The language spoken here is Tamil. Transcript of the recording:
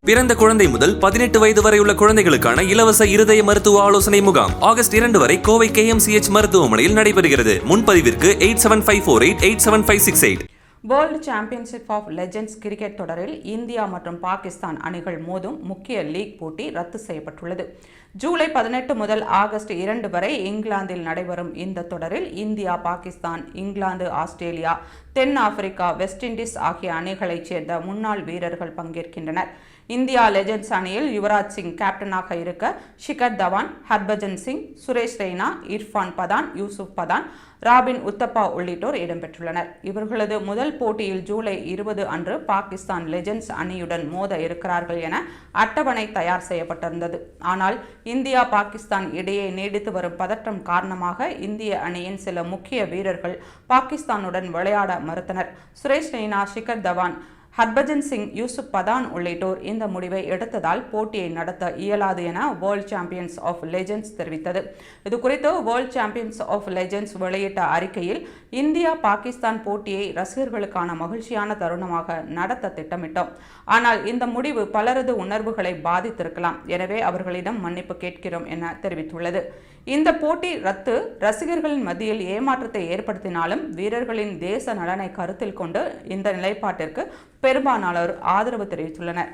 பிறந்த குழந்தை முதல் 18 வயது வரை உள்ள குழந்தைகளுக்கான இலவச இருதய மருத்துவ ஆலோசனை முகாம் ஆகஸ்ட் 2 வரை கோவை KMCH மருத்துவமனையில் நடைபெறுகிறது. முன்பதிவிற்கு 8754887568. World championship of legends cricket தொடரில் இந்தியா மற்றும் பாகிஸ்தான் அணிகள் மோதும் முக்கிய லீக் போட்டி ரத்து செய்யப்பட்டுள்ளது. ஜூலை 18 முதல் ஆகஸ்ட் 2 வரை இங்கிலாந்தில் நடைபெறும் இந்த தொடரில் இந்தியா, பாகிஸ்தான், இங்கிலாந்து, ஆஸ்திரேலியா, தென் ஆப்பிரிக்கா, வெஸ்ட் இண்டீஸ் ஆகிய அணிகளைச் சேர்ந்த முன்னாள் வீரர்கள் பங்கேற்கின்றனர். இந்தியா லெஜெண்ட்ஸ் அணியில் யுவராஜ் சிங் கேப்டனாக இருக்க ஷிகர் தவான், ஹர்பஜன் சிங், சுரேஷ் ரெய்னா, இர்ஃபான் பதான், யூசுப் பதான், ராபின் உத்தப்பா உள்ளிட்டோர் இடம்பெற்றுள்ளனர். இவர்களது முதல் போட்டியில் ஜூலை 20 அன்று பாகிஸ்தான் லெஜெண்ட்ஸ் அணியுடன் மோத இருக்கிறார்கள் என அட்டவணை தயார் செய்யப்பட்டிருந்தது. ஆனால் இந்தியா, பாகிஸ்தான் இடையே நீடித்து வரும் பதற்றம் காரணமாக இந்திய அணியின் சில முக்கிய வீரர்கள் பாகிஸ்தானுடன் விளையாட மறுத்தனர். சுரேஷ் ரெய்னா, ஷிகர் தவான், ஹர்பஜன் சிங், யூசுப் பதான் உள்ளிட்டோர் இந்த முடிவை எடுத்ததால் போட்டியை நடத்த இயலாது என வேர்ல்ட் சாம்பியன்ஸ் ஆஃப் லெஜெண்ட்ஸ் தெரிவித்தது. இதுகுறித்து வேர்ல்ட் சாம்பியன்ஸ் ஆஃப் லெஜெண்ட்ஸ் வெளியிட்ட அறிக்கையில், இந்தியா பாகிஸ்தான் போட்டியை ரசிகர்களுக்கான மகிழ்ச்சியான தருணமாக நடத்த திட்டமிட்டோம். ஆனால் இந்த முடிவு பலரது உணர்வுகளை பாதித்திருக்கலாம். எனவே அவர்களிடம் மன்னிப்பு கேட்கிறோம் என தெரிவித்துள்ளது. இந்த போட்டி ரத்து ரசிகர்களின் மத்தியில் ஏமாற்றத்தை ஏற்படுத்தினாலும் வீரர்களின் தேச நலனை கருத்தில் கொண்டு இந்த நிலைப்பாட்டிற்கு பெரும்பாலானோர் ஆதரவு தெரிவித்துள்ளனர்.